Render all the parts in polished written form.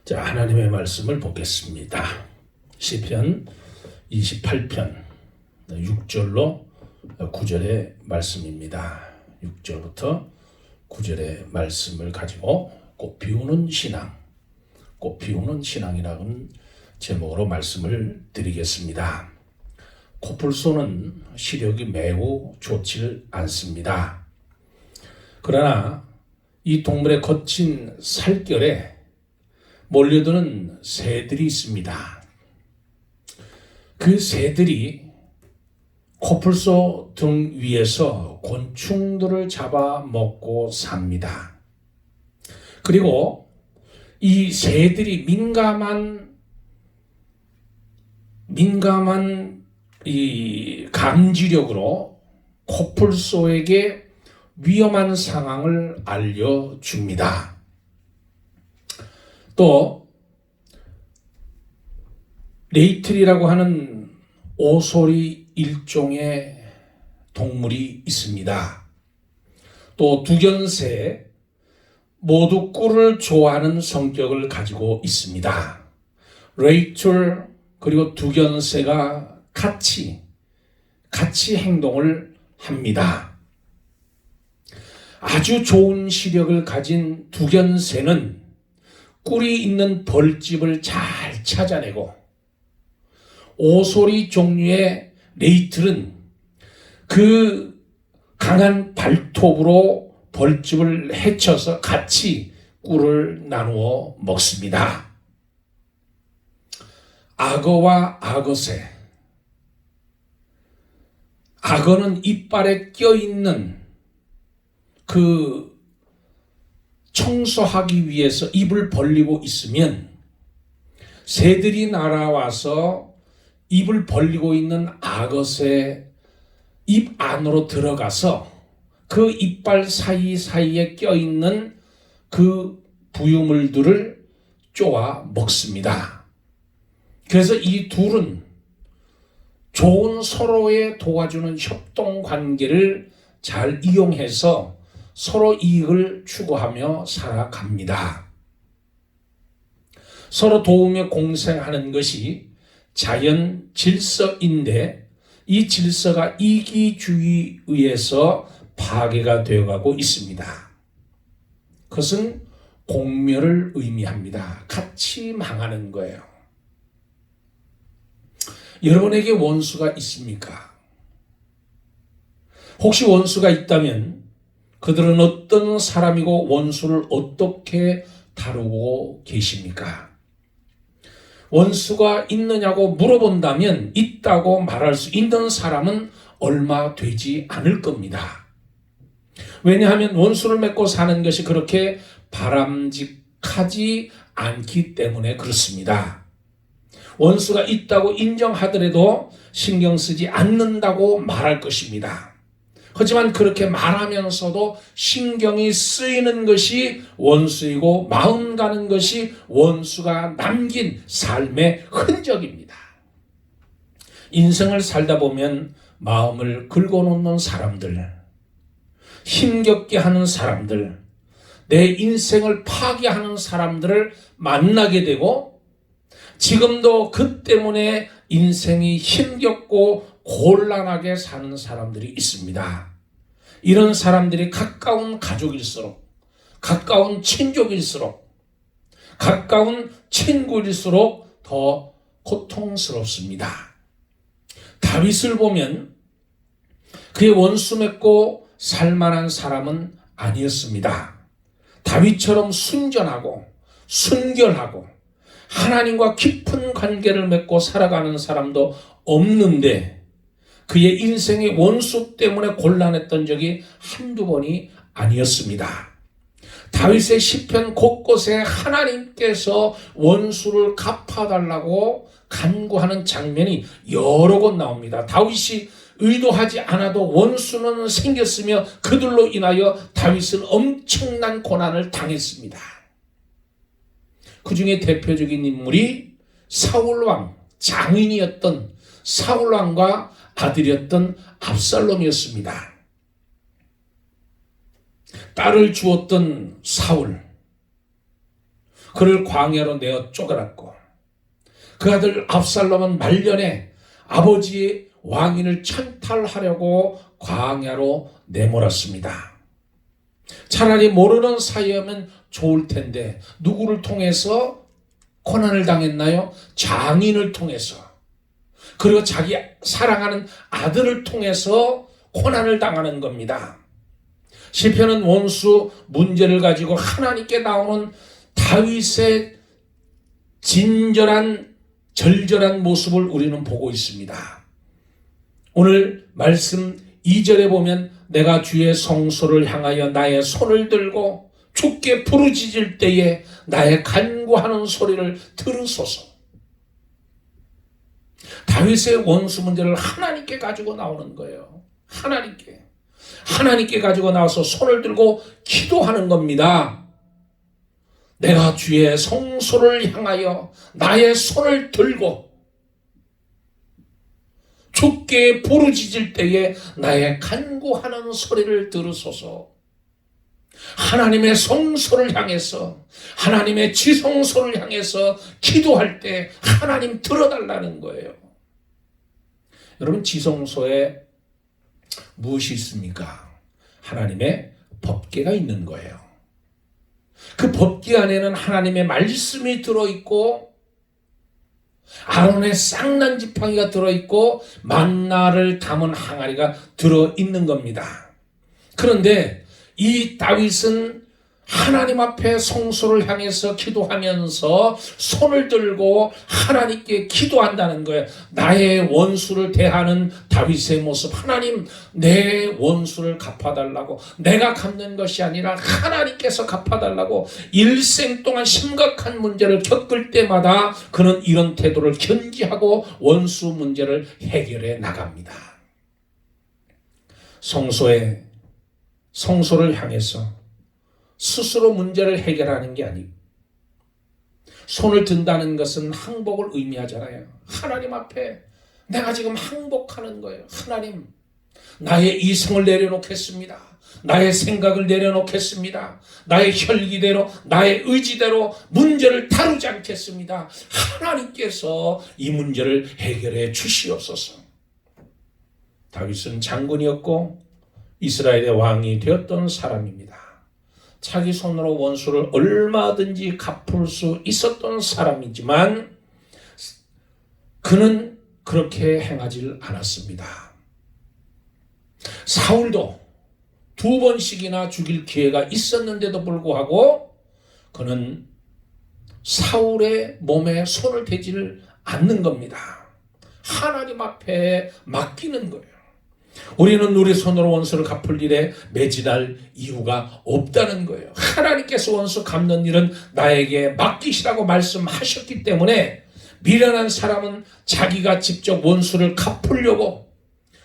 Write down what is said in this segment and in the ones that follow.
자, 하나님의 말씀을 보겠습니다. 시편 28편 6절로 9절의 말씀입니다. 6절부터 9절의 말씀을 가지고 꽃 피우는 신앙, 꽃 피우는 신앙이라는 제목으로 말씀을 드리겠습니다. 코뿔소는 시력이 매우 좋지 않습니다. 그러나 이 동물의 거친 살결에 몰려드는 새들이 있습니다. 그 새들이 코뿔소 등 위에서 곤충들을 잡아먹고 삽니다. 그리고 이 새들이 민감한 이 감지력으로 코뿔소에게 위험한 상황을 알려줍니다. 또 레이틀이라고 하는 오소리 일종의 동물이 있습니다. 또 두견새 모두 꿀을 좋아하는 성격을 가지고 있습니다. 레이틀 그리고 두견새가 같이 행동을 합니다. 아주 좋은 시력을 가진 두견새는 꿀이 있는 벌집을 잘 찾아내고 오소리 종류의 레이틀은 그 강한 발톱으로 벌집을 헤쳐서 같이 꿀을 나누어 먹습니다. 악어와 악어새. 악어는 이빨에 껴있는 그 청소하기 위해서 입을 벌리고 있으면 새들이 날아와서 입을 벌리고 있는 악어새 입 안으로 들어가서 그 이빨 사이사이에 껴있는 그 부유물들을 쪼아 먹습니다. 그래서 이 둘은 좋은 서로의 도와주는 협동 관계를 잘 이용해서 서로 이익을 추구하며 살아갑니다. 서로 도우며 공생하는 것이 자연 질서인데 이 질서가 이기주의에 의해서 파괴가 되어가고 있습니다. 그것은 공멸을 의미합니다. 같이 망하는 거예요. 여러분에게 원수가 있습니까? 혹시 원수가 있다면 그들은 어떤 사람이고 원수를 어떻게 다루고 계십니까? 원수가 있느냐고 물어본다면 있다고 말할 수 있는 사람은 얼마 되지 않을 겁니다. 왜냐하면 원수를 맺고 사는 것이 그렇게 바람직하지 않기 때문에 그렇습니다. 원수가 있다고 인정하더라도 신경 쓰지 않는다고 말할 것입니다. 하지만 그렇게 말하면서도 신경이 쓰이는 것이 원수이고 마음 가는 것이 원수가 남긴 삶의 흔적입니다. 인생을 살다 보면 마음을 긁어놓는 사람들, 힘겹게 하는 사람들, 내 인생을 파괴하는 사람들을 만나게 되고 지금도 그 때문에 인생이 힘겹고 곤란하게 사는 사람들이 있습니다. 이런 사람들이 가까운 가족일수록, 가까운 친족일수록, 가까운 친구일수록 더 고통스럽습니다. 다윗을 보면 그의 원수 맺고 살만한 사람은 아니었습니다. 다윗처럼 순전하고 순결하고 하나님과 깊은 관계를 맺고 살아가는 사람도 없는데 그의 인생의 원수 때문에 곤란했던 적이 한두 번이 아니었습니다. 다윗의 시편 곳곳에 하나님께서 원수를 갚아달라고 간구하는 장면이 여러 곳 나옵니다. 다윗이 의도하지 않아도 원수는 생겼으며 그들로 인하여 다윗은 엄청난 고난을 당했습니다. 그 중에 대표적인 인물이 사울왕, 장인이었던 사울왕과 아들이었던 압살롬이었습니다. 딸을 주었던 사울, 그를 광야로 내어 쫓아갔고 그 아들 압살롬은 말년에 아버지의 왕위를 찬탈하려고 광야로 내몰았습니다. 차라리 모르는 사이하면 좋을 텐데 누구를 통해서 고난을 당했나요? 장인을 통해서, 그리고 자기 사랑하는 아들을 통해서 고난을 당하는 겁니다. 시편은 원수 문제를 가지고 하나님께 나오는 다윗의 진절한 절절한 모습을 우리는 보고 있습니다. 오늘 말씀 2절에 보면 내가 주의 성소를 향하여 나의 손을 들고 주께 부르짖을 때에 나의 간구하는 소리를 들으소서. 다윗의 원수 문제를 하나님께 가지고 나오는 거예요. 하나님께 가지고 나와서 손을 들고 기도하는 겁니다. 내가 주의 성소를 향하여 나의 손을 들고 주께 부르짖을 때에 나의 간구하는 소리를 들으소서. 하나님의 성소를 향해서, 하나님의 지성소를 향해서 기도할 때 하나님 들어달라는 거예요. 여러분, 지성소에 무엇이 있습니까? 하나님의 법궤가 있는 거예요. 그 법궤 안에는 하나님의 말씀이 들어있고 아론의 쌍난 지팡이가 들어있고 만나를 담은 항아리가 들어있는 겁니다. 그런데 이 다윗은 하나님 앞에 성소를 향해서 기도하면서 손을 들고 하나님께 기도한다는 거예요. 나의 원수를 대하는 다윗의 모습. 하나님, 내 원수를 갚아달라고. 내가 갚는 것이 아니라 하나님께서 갚아달라고. 일생 동안 심각한 문제를 겪을 때마다 그는 이런 태도를 견지하고 원수 문제를 해결해 나갑니다. 성소를 향해서 스스로 문제를 해결하는 게 아니고, 손을 든다는 것은 항복을 의미하잖아요. 하나님 앞에 내가 지금 항복하는 거예요. 하나님, 나의 이성을 내려놓겠습니다. 나의 생각을 내려놓겠습니다. 나의 혈기대로, 나의 의지대로 문제를 다루지 않겠습니다. 하나님께서 이 문제를 해결해 주시옵소서. 다윗은 장군이었고 이스라엘의 왕이 되었던 사람입니다. 자기 손으로 원수를 얼마든지 갚을 수 있었던 사람이지만 그는 그렇게 행하지 않았습니다. 사울도 2번씩이나 죽일 기회가 있었는데도 불구하고 그는 사울의 몸에 손을 대지를 않는 겁니다. 하나님 앞에 맡기는 거예요. 우리는 우리 손으로 원수를 갚을 일에 매진할 이유가 없다는 거예요. 하나님께서 원수 갚는 일은 나에게 맡기시라고 말씀하셨기 때문에 미련한 사람은 자기가 직접 원수를 갚으려고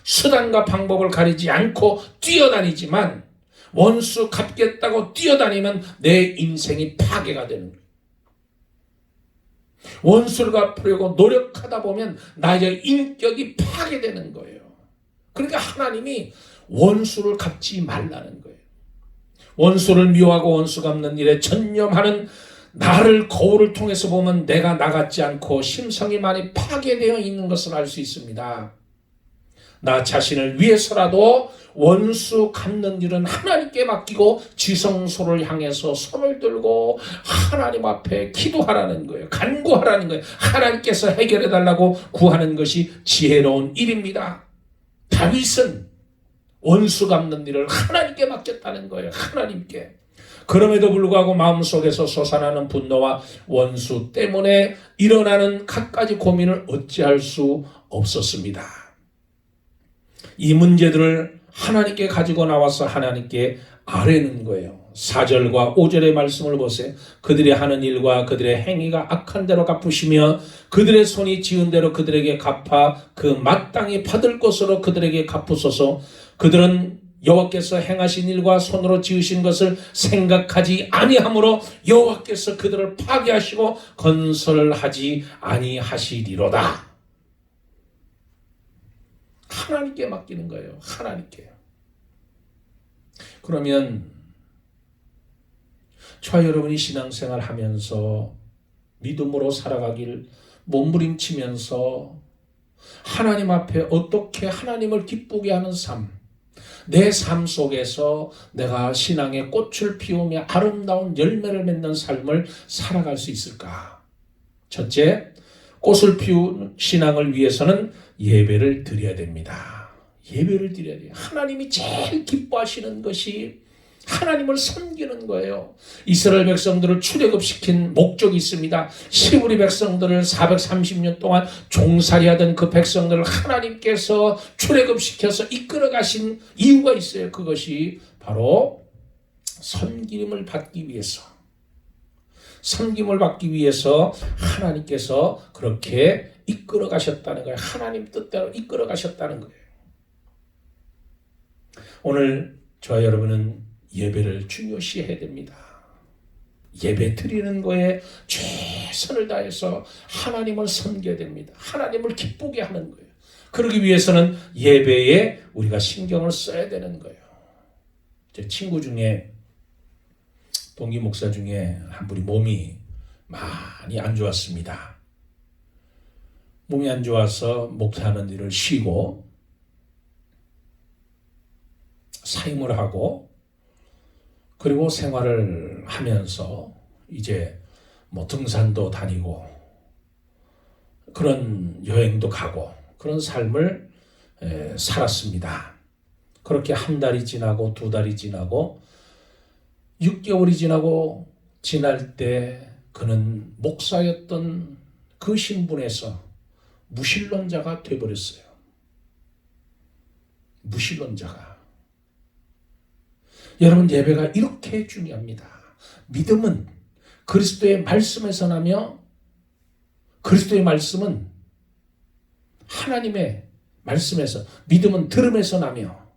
수단과 방법을 가리지 않고 뛰어다니지만 원수 갚겠다고 뛰어다니면 내 인생이 파괴가 되는 거예요. 원수를 갚으려고 노력하다 보면 나의 인격이 파괴되는 거예요. 그러니까 하나님이 원수를 갚지 말라는 거예요. 원수를 미워하고 원수 갚는 일에 전념하는 나를 거울을 통해서 보면 내가 나 같지 않고 심성이 많이 파괴되어 있는 것을 알 수 있습니다. 나 자신을 위해서라도 원수 갚는 일은 하나님께 맡기고 지성소를 향해서 손을 들고 하나님 앞에 기도하라는 거예요. 간구하라는 거예요. 하나님께서 해결해달라고 구하는 것이 지혜로운 일입니다. 다윗은 원수 갚는 일을 하나님께 맡겼다는 거예요. 하나님께. 그럼에도 불구하고 마음속에서 솟아나는 분노와 원수 때문에 일어나는 갖가지 고민을 어찌할 수 없었습니다. 이 문제들을 하나님께 가지고 나와서 하나님께 아뢰는 거예요. 4절과 5절의 말씀을 보세요. 그들이 하는 일과 그들의 행위가 악한 대로 갚으시며 그들의 손이 지은 대로 그들에게 갚아 그 마땅히 받을 것으로 그들에게 갚으소서. 그들은 여호와께서 행하신 일과 손으로 지으신 것을 생각하지 아니하므로 여호와께서 그들을 파괴하시고 건설하지 아니하시리로다. 하나님께 맡기는 거예요. 하나님께. 그러면 저와 여러분이 신앙생활 하면서 믿음으로 살아가길 몸부림치면서 하나님 앞에 어떻게 하나님을 기쁘게 하는 삶, 내 삶 속에서 내가 신앙의 꽃을 피우며 아름다운 열매를 맺는 삶을 살아갈 수 있을까? 첫째, 꽃을 피운 신앙을 위해서는 예배를 드려야 됩니다. 예배를 드려야 돼요. 하나님이 제일 기뻐하시는 것이 하나님을 섬기는 거예요. 이스라엘 백성들을 출애굽시킨 목적이 있습니다. 히브리 백성들을 430년 동안 종살이하던 그 백성들을 하나님께서 출애굽시켜서 이끌어 가신 이유가 있어요. 그것이 바로 섬김을 받기 위해서. 섬김을 받기 위해서 하나님께서 그렇게 이끌어 가셨다는 거예요. 하나님 뜻대로 이끌어 가셨다는 거예요. 오늘 저와 여러분은 예배를 중요시해야 됩니다. 예배 드리는 거에 최선을 다해서 하나님을 섬겨야 됩니다. 하나님을 기쁘게 하는 거예요. 그러기 위해서는 예배에 우리가 신경을 써야 되는 거예요. 제 친구 중에 동기 목사 중에 한 분이 몸이 많이 안 좋았습니다. 몸이 안 좋아서 목사하는 일을 쉬고 사임을 하고 그리고 생활을 하면서 이제 뭐 등산도 다니고 그런 여행도 가고 그런 삶을 살았습니다. 그렇게 한 달이 지나고 두 달이 지나고 6개월이 지나고 지날 때 그는 목사였던 그 신분에서 무신론자가 되어버렸어요. 무신론자가. 여러분, 예배가 이렇게 중요합니다. 믿음은 그리스도의 말씀에서 나며 그리스도의 말씀은 하나님의 말씀에서, 믿음은 들음에서 나며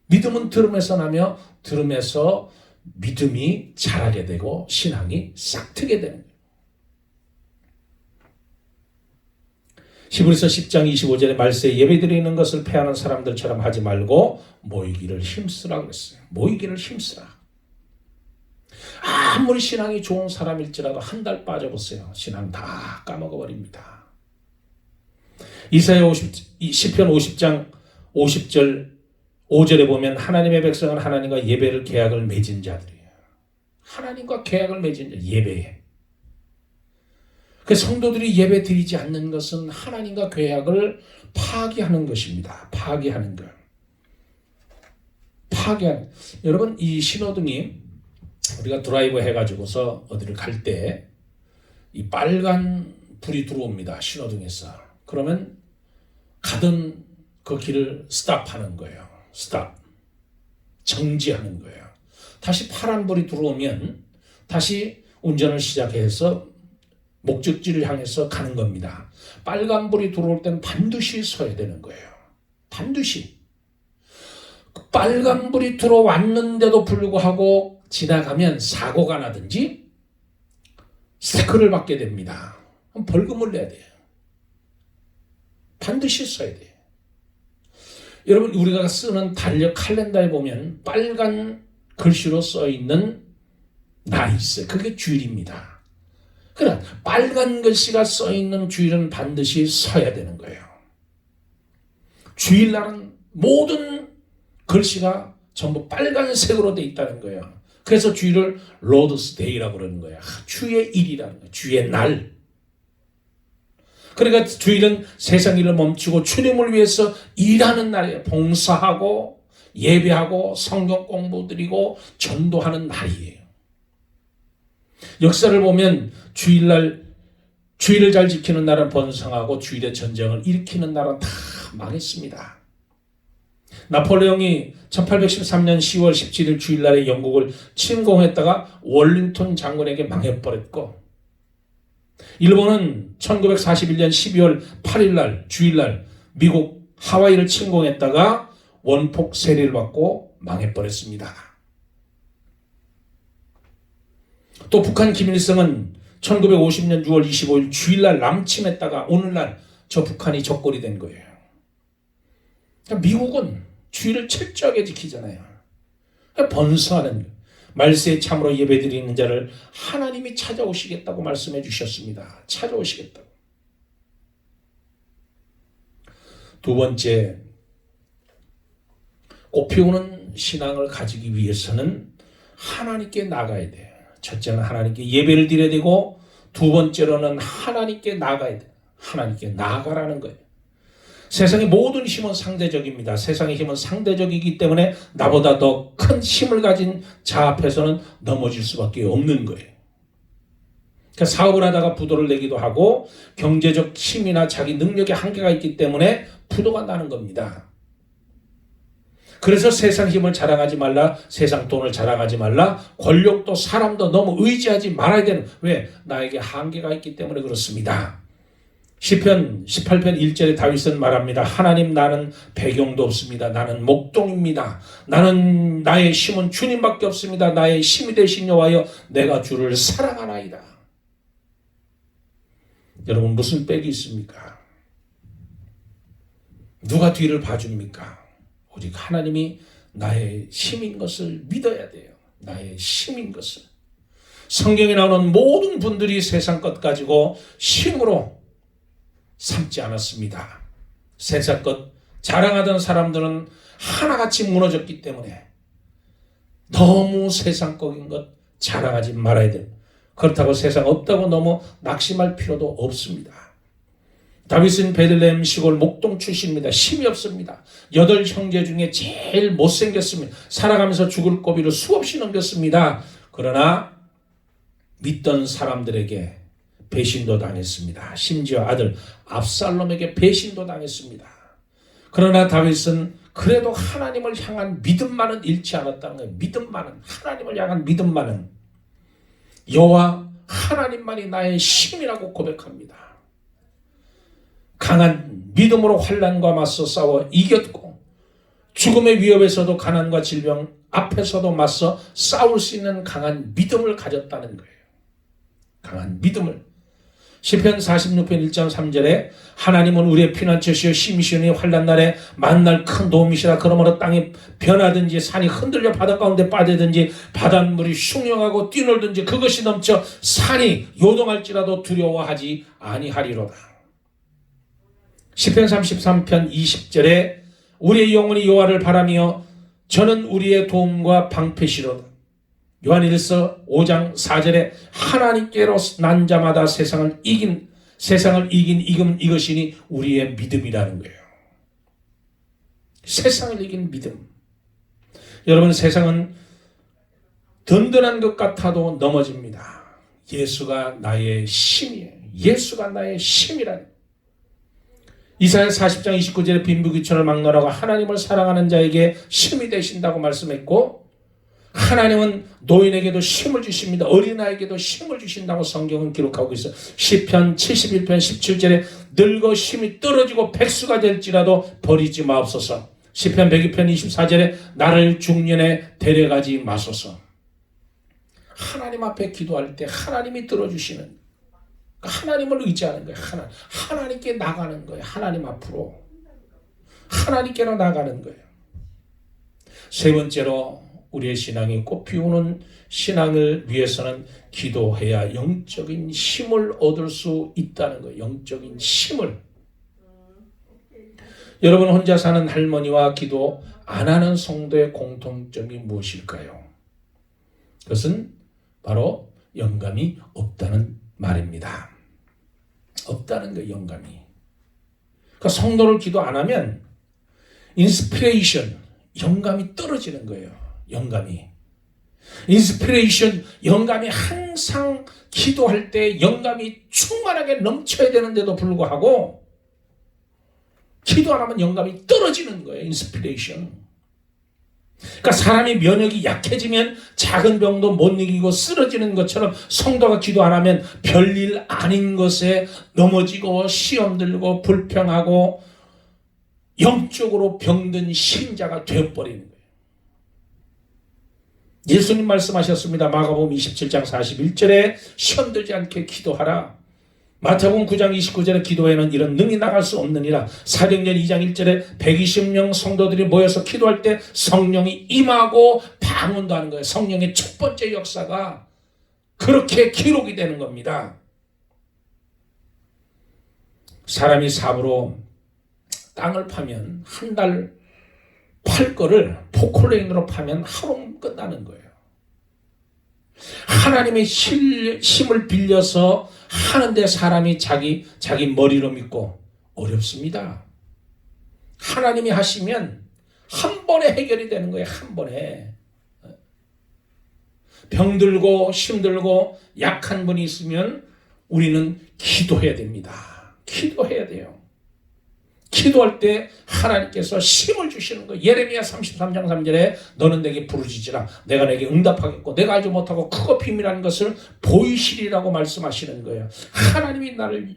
믿음은 들음에서 나며 들음에서 믿음이 자라게 되고 신앙이 싹트게 되는 거예요. 히브리서 10장 25절에 말세에 예배드리는 것을 패하는 사람들처럼 하지 말고 모이기를 힘쓰라 그랬어요. 모이기를 힘쓰라. 아무리 신앙이 좋은 사람일지라도 한 달 빠져보세요. 신앙 다 까먹어버립니다. 이사야 시편 50장 50절 5절에 보면 하나님의 백성은 하나님과 예배를 계약을 맺은 자들이에요. 하나님과 계약을 맺은 자, 예배에. 그 성도들이 예배 드리지 않는 것은 하나님과 계약을 파기하는 것입니다. 파기하는 것. 여러분, 이 신호등이 우리가 드라이브 해가지고서 어디를 갈 때 이 빨간 불이 들어옵니다. 신호등에서. 그러면 가던 그 길을 스탑하는 거예요. 스탑. 정지하는 거예요. 다시 파란 불이 들어오면 다시 운전을 시작해서 목적지를 향해서 가는 겁니다. 빨간불이 들어올 때는 반드시 서야 되는 거예요. 반드시. 빨간불이 들어왔는데도 불구하고 지나가면 사고가 나든지 스티커를 받게 됩니다. 벌금을 내야 돼요. 반드시 서야 돼요. 여러분, 우리가 쓰는 달력 칼렌더에 보면 빨간 글씨로 써있는 날이 있어요. 그게 주일입니다. 그러나 빨간 글씨가 써있는 주일은 반드시 서야 되는 거예요. 주일날은 모든 글씨가 전부 빨간색으로 돼 있다는 거예요. 그래서 주일을 로드스 데이라고 그러는 거예요. 주의 일이라는 거예요. 주의 날. 그러니까 주일은 세상 일을 멈추고 주님을 위해서 일하는 날이에요. 봉사하고 예배하고 성경 공부 드리고 전도하는 날이에요. 역사를 보면 주일을 잘 지키는 나라는 번성하고 주일의 전쟁을 일으키는 나라는 다 망했습니다. 나폴레옹이 1813년 10월 17일 주일날에 영국을 침공했다가 월링턴 장군에게 망해버렸고, 일본은 1941년 12월 8일날 주일날 미국 하와이를 침공했다가 원폭 세례를 받고 망해버렸습니다. 또 북한 김일성은 1950년 6월 25일 주일날 남침했다가 오늘날 저 북한이 적골이 된 거예요. 그러니까 미국은 주일을 철저하게 지키잖아요. 그러니까 번성하는 거예요. 말세에 참으로 예배드리는 자를 하나님이 찾아오시겠다고 말씀해 주셨습니다. 찾아오시겠다고. 두 번째, 꽃피우는 신앙을 가지기 위해서는 하나님께 나가야 돼요. 첫째는 하나님께 예배를 드려야 되고, 두 번째로는 하나님께 나가야 돼요. 하나님께 나아가라는 거예요. 세상의 모든 힘은 상대적입니다. 세상의 힘은 상대적이기 때문에 나보다 더 큰 힘을 가진 자 앞에서는 넘어질 수밖에 없는 거예요. 그러니까 사업을 하다가 부도를 내기도 하고, 경제적 힘이나 자기 능력에 한계가 있기 때문에 부도가 나는 겁니다. 그래서 세상 힘을 자랑하지 말라, 세상 돈을 자랑하지 말라, 권력도 사람도 너무 의지하지 말아야 되는, 왜? 나에게 한계가 있기 때문에 그렇습니다. 시편 18편 1절에 다윗은 말합니다. 하나님, 나는 배경도 없습니다. 나는 목동입니다. 나는, 나의 힘은 주님밖에 없습니다. 나의 힘이 되신 여호와여, 내가 주를 사랑하나이다. 여러분, 무슨 빽이 있습니까? 누가 뒤를 봐줍니까? 오직 하나님이 나의 힘인 것을 믿어야 돼요. 나의 힘인 것을. 성경에 나오는 모든 분들이 세상 것 가지고 힘으로 삼지 않았습니다. 세상 것 자랑하던 사람들은 하나같이 무너졌기 때문에 너무 세상 것인 것 자랑하지 말아야 됩니다. 그렇다고 세상 없다고 너무 낙심할 필요도 없습니다. 다윗은 베들레헴 시골 목동 출신입니다. 힘이 없습니다. 8 형제 중에 제일 못생겼습니다. 살아가면서 죽을 고비를 수없이 넘겼습니다. 그러나 믿던 사람들에게 배신도 당했습니다. 심지어 아들 압살롬에게 배신도 당했습니다. 그러나 다윗은 그래도 하나님을 향한 믿음만은 잃지 않았다는 거예요. 믿음만은, 하나님을 향한 믿음만은. 여호와 하나님만이 나의 힘이라고 고백합니다. 강한 믿음으로 환난과 맞서 싸워 이겼고, 죽음의 위협에서도 가난과 질병 앞에서도 맞서 싸울 수 있는 강한 믿음을 가졌다는 거예요. 강한 믿음을. 시편 46편 1장 3절에 하나님은 우리의 피난처시여 힘이시니 환난 날에 만날 큰 도움이시라. 그러므로 땅이 변하든지 산이 흔들려 바다 가운데 빠지든지 바닷물이 흉흉하고 뛰놀든지 그것이 넘쳐 산이 요동할지라도 두려워하지 아니하리로다. 시편 33편 20절에 우리의 영혼이 여호와를 바라며 저는 우리의 도움과 방패시로다. 요한일서 5장 4절에 하나님께로 난 자마다 세상을 이긴 이것이니 우리의 믿음이라는 거예요. 세상을 이긴 믿음. 여러분, 세상은 든든한 것 같아도 넘어집니다. 예수가 나의 힘이에요. 예수가 나의 힘이라는. 이사야 40장 29절에 빈부귀천을 막론하고 하나님을 사랑하는 자에게 힘이 되신다고 말씀했고, 하나님은 노인에게도 힘을 주십니다. 어린아이에게도 힘을 주신다고 성경은 기록하고 있어요. 시편 71편 17절에 늙어 힘이 떨어지고 백수가 될지라도 버리지 마옵소서. 시편 102편 24절에 나를 중년에 데려가지 마소서. 하나님 앞에 기도할 때 하나님이 들어주시는, 하나님을 의지하는 거예요. 하나님께 나가는 거예요. 하나님 앞으로. 하나님께로 나가는 거예요. 세 번째로 우리의 신앙이 꽃피우는 신앙을 위해서는 기도해야 영적인 힘을 얻을 수 있다는 거예요. 영적인 힘을. 여러분, 혼자 사는 할머니와 기도 안 하는 성도의 공통점이 무엇일까요? 그것은 바로 영감이 없다는 말입니다. 없다는 거예요. 영감이. 그러니까 성도를 기도 안 하면 인스피레이션, 영감이 떨어지는 거예요. 영감이. 인스피레이션, 영감이 항상 기도할 때 영감이 충만하게 넘쳐야 되는데도 불구하고 기도 안 하면 영감이 떨어지는 거예요. 인스피레이션. 그러니까 사람이 면역이 약해지면 작은 병도 못 이기고 쓰러지는 것처럼 성도가 기도 안 하면 별일 아닌 것에 넘어지고 시험 들고 불평하고 영적으로 병든 신자가 되어버리는 거예요. 예수님 말씀하셨습니다. 마가복음 27장 41절에 시험 들지 않게 기도하라. 마태복음 9장 29절에 기도에는 이런 능이 나갈 수 없느니라. 사도행전 2장 1절에 120명 성도들이 모여서 기도할 때 성령이 임하고 방언도 하는 거예요. 성령의 첫 번째 역사가 그렇게 기록이 되는 겁니다. 사람이 삽으로 땅을 파면 한 달 팔 거를 포클레인으로 파면 하루 끝나는 거예요. 하나님의 힘을 빌려서 하는데 사람이 자기 머리로 믿고 어렵습니다. 하나님이 하시면 한 번에 해결이 되는 거예요. 한 번에. 병들고 힘들고 약한 분이 있으면 우리는 기도해야 됩니다. 기도해야 돼요. 기도할 때 하나님께서 힘을 주시는 거예요. 예레미야 33장 3절에 너는 내게 부르짖으라 내가 내게 응답하겠고 내가 알지 못하고 크고 비밀한 것을 보이시리라고 말씀하시는 거예요. 하나님이 나를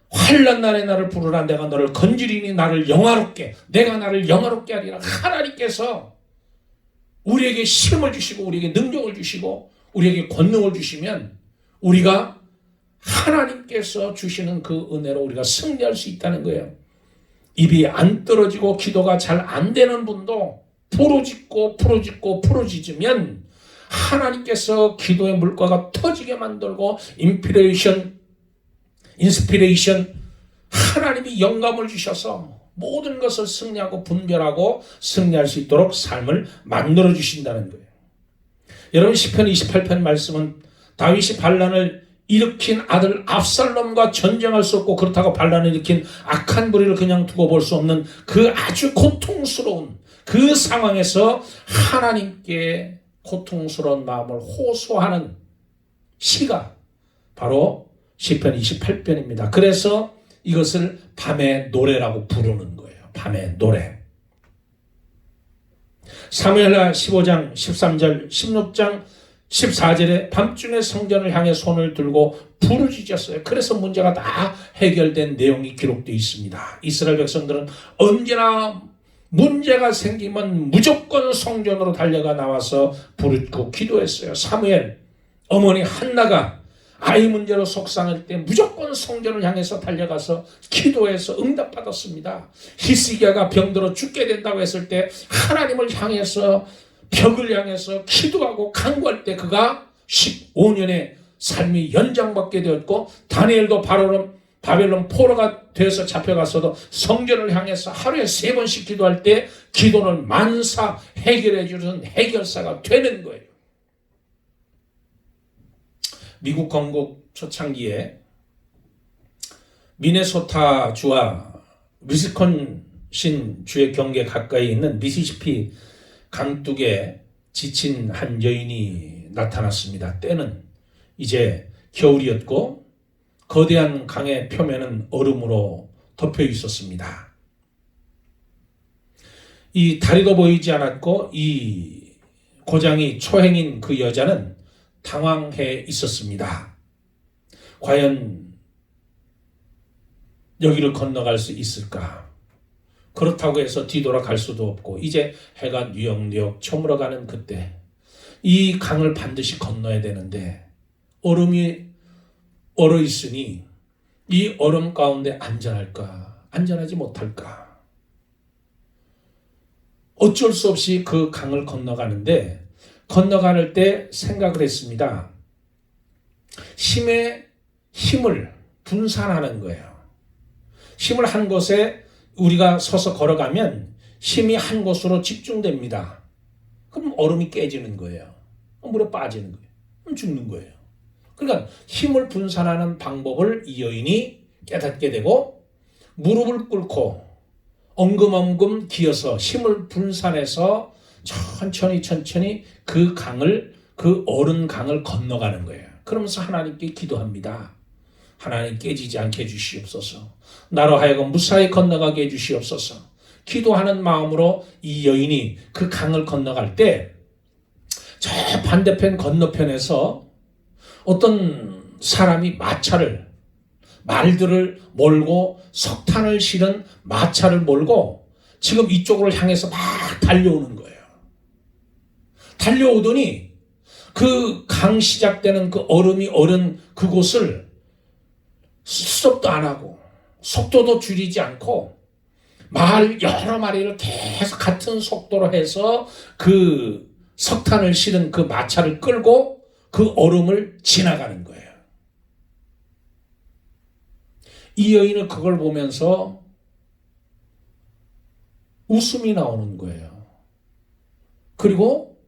환난 날에 나를 부르라 내가 너를 건지리니 나를 영화롭게 내가 나를 영화롭게 하리라. 하나님께서 우리에게 힘을 주시고 우리에게 능력을 주시고 우리에게 권능을 주시면 우리가 하나님께서 주시는 그 은혜로 우리가 승리할 수 있다는 거예요. 입이 안 떨어지고 기도가 잘 안 되는 분도 부르짖으면 하나님께서 기도의 물가가 터지게 만들고 인스피레이션 하나님이 영감을 주셔서 모든 것을 승리하고 분별하고 승리할 수 있도록 삶을 만들어 주신다는 거예요. 여러분 시편 28편 말씀은 다윗이 반란을 일으킨 아들 압살롬과 전쟁할 수 없고 그렇다고 반란을 일으킨 악한 무리를 그냥 두고 볼 수 없는 그 아주 고통스러운 그 상황에서 하나님께 고통스러운 마음을 호소하는 시가 바로 시편 28편입니다. 그래서 이것을 밤의 노래라고 부르는 거예요. 밤의 노래. 사무엘하 15장 13절 16장 14절에 밤중에 성전을 향해 손을 들고 부르짖었어요. 그래서 문제가 다 해결된 내용이 기록되어 있습니다. 이스라엘 백성들은 언제나 문제가 생기면 무조건 성전으로 달려가 나와서 부르짖고 기도했어요. 사무엘 어머니 한나가 아이 문제로 속상할 때 무조건 성전을 향해서 달려가서 기도해서 응답받았습니다. 히스기야가 병들어 죽게 된다고 했을 때 하나님을 향해서 벽을 향해서 기도하고 간구할 때 그가 15년의 삶이 연장받게 되었고 다니엘도 바벨론 포로가 되어서 잡혀갔어도 성전을 향해서 하루에 3번씩 기도할 때 기도를 만사 해결해 주는 해결사가 되는 거예요. 미국 건국 초창기에 미네소타 주와 위스콘신 주의 경계 가까이 있는 미시시피 강둑에 지친 한 여인이 나타났습니다. 때는 이제 겨울이었고 거대한 강의 표면은 얼음으로 덮여 있었습니다. 이 다리도 보이지 않았고 이 고장이 초행인 그 여자는 당황해 있었습니다. 과연 여기를 건너갈 수 있을까? 그렇다고 해서 뒤돌아갈 수도 없고 이제 해가 뉴역뉴역 저물어가는 그때 이 강을 반드시 건너야 되는데 얼음이 얼어 있으니 이 얼음 가운데 안전할까? 안전하지 못할까? 어쩔 수 없이 그 강을 건너가는데 건너갈 때 생각을 했습니다. 힘을 분산하는 거예요. 힘을 한 곳에 우리가 서서 걸어가면 힘이 한 곳으로 집중됩니다. 그럼 얼음이 깨지는 거예요. 물에 빠지는 거예요. 그럼 죽는 거예요. 그러니까 힘을 분산하는 방법을 이 여인이 깨닫게 되고 무릎을 꿇고 엉금엉금 기어서 힘을 분산해서 천천히 그 얼은 강을 건너가는 거예요. 그러면서 하나님께 기도합니다. 하나님 깨지지 않게 해주시옵소서. 나로 하여금 무사히 건너가게 해주시옵소서. 기도하는 마음으로 이 여인이 그 강을 건너갈 때 저 반대편 건너편에서 어떤 사람이 말들을 몰고 석탄을 실은 마차를 몰고 지금 이쪽으로 향해서 막 달려오는 거예요. 달려오더니 그 강 시작되는 그 얼음이 얼은 그곳을 스톱도 안 하고 속도도 줄이지 않고 말 여러 마리를 계속 같은 속도로 해서 그 석탄을 실은 그 마차를 끌고 그 얼음을 지나가는 거예요. 이 여인은 그걸 보면서 웃음이 나오는 거예요. 그리고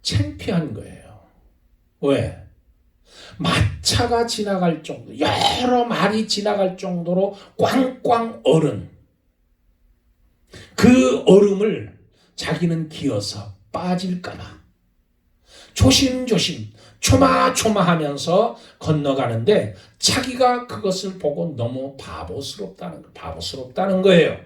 창피한 거예요. 왜? 마차가 지나갈 정도, 여러 말이 지나갈 정도로 꽝꽝 얼은 그 얼음을 자기는 기어서 빠질까봐 조심조심 조마조마하면서 건너가는데 자기가 그것을 보고 너무 바보스럽다는 거예요.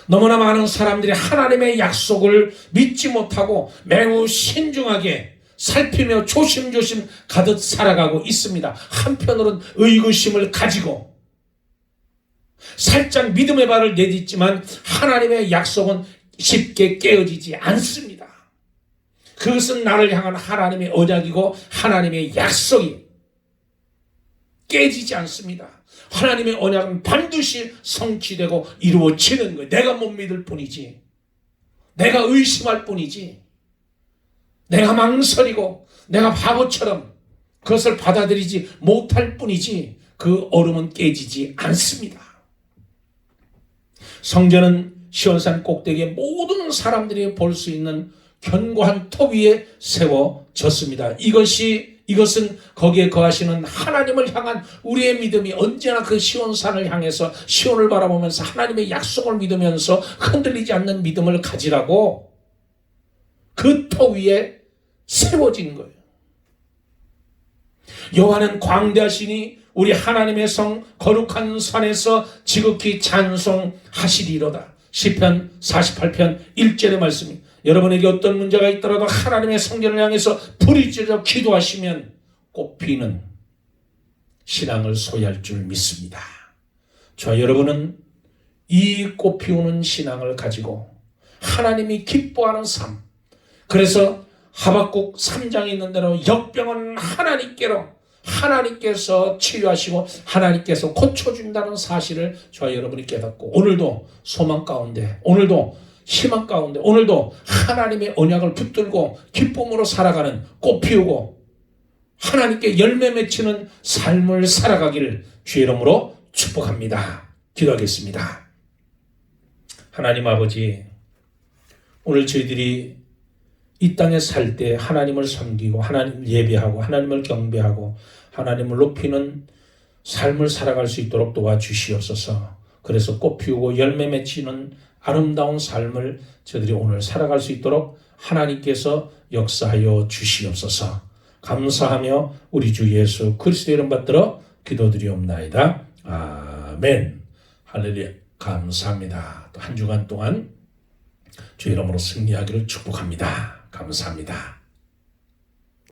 너무나 많은 사람들이 하나님의 약속을 믿지 못하고 매우 신중하게 살피며 조심조심 가득 살아가고 있습니다. 한편으로는 의구심을 가지고 살짝 믿음의 발을 내딛지만 하나님의 약속은 쉽게 깨어지지 않습니다. 그것은 나를 향한 하나님의 언약이고 하나님의 약속이 깨지지 않습니다. 하나님의 언약은 반드시 성취되고 이루어지는 거예요. 내가 못 믿을 뿐이지, 내가 의심할 뿐이지, 내가 망설이고 내가 바보처럼 그것을 받아들이지 못할 뿐이지 그 얼음은 깨지지 않습니다. 성전은 시온산 꼭대기에 모든 사람들이 볼 수 있는 견고한 터 위에 세워졌습니다. 이것은 거기에 거하시는 하나님을 향한 우리의 믿음이 언제나 그 시온산을 향해서 시온을 바라보면서 하나님의 약속을 믿으면서 흔들리지 않는 믿음을 가지라고 그 터 위에 세워진 거예요. 여호와는 광대하시니 우리 하나님의 성 거룩한 산에서 지극히 찬송하시리로다. 시편 48편 1절의 말씀이, 여러분에게 어떤 문제가 있더라도 하나님의 성전을 향해서 부르짖어 기도하시면 꽃피는 신앙을 소유할 줄 믿습니다. 저와 여러분은 이 꽃피우는 신앙을 가지고 하나님이 기뻐하는 삶, 그래서 하박국 3장에 있는 대로 역병은 하나님께서 치유하시고 하나님께서 고쳐준다는 사실을 저와 여러분이 깨닫고 오늘도 소망 가운데, 오늘도 희망 가운데, 오늘도 하나님의 언약을 붙들고 기쁨으로 살아가는, 꽃 피우고 하나님께 열매 맺히는 삶을 살아가기를 주의 이름으로 축복합니다. 기도하겠습니다. 하나님 아버지, 오늘 저희들이 이 땅에 살 때 하나님을 섬기고 하나님을 예배하고 하나님을 경배하고 하나님을 높이는 삶을 살아갈 수 있도록 도와주시옵소서. 그래서 꽃 피우고 열매 맺히는 아름다운 삶을 저희들이 오늘 살아갈 수 있도록 하나님께서 역사하여 주시옵소서. 감사하며 우리 주 예수 그리스도의 이름 받들어 기도드리옵나이다. 아멘. 할렐루야. 감사합니다. 또 한 주간 동안 주 이름으로 승리하기를 축복합니다. 감사합니다.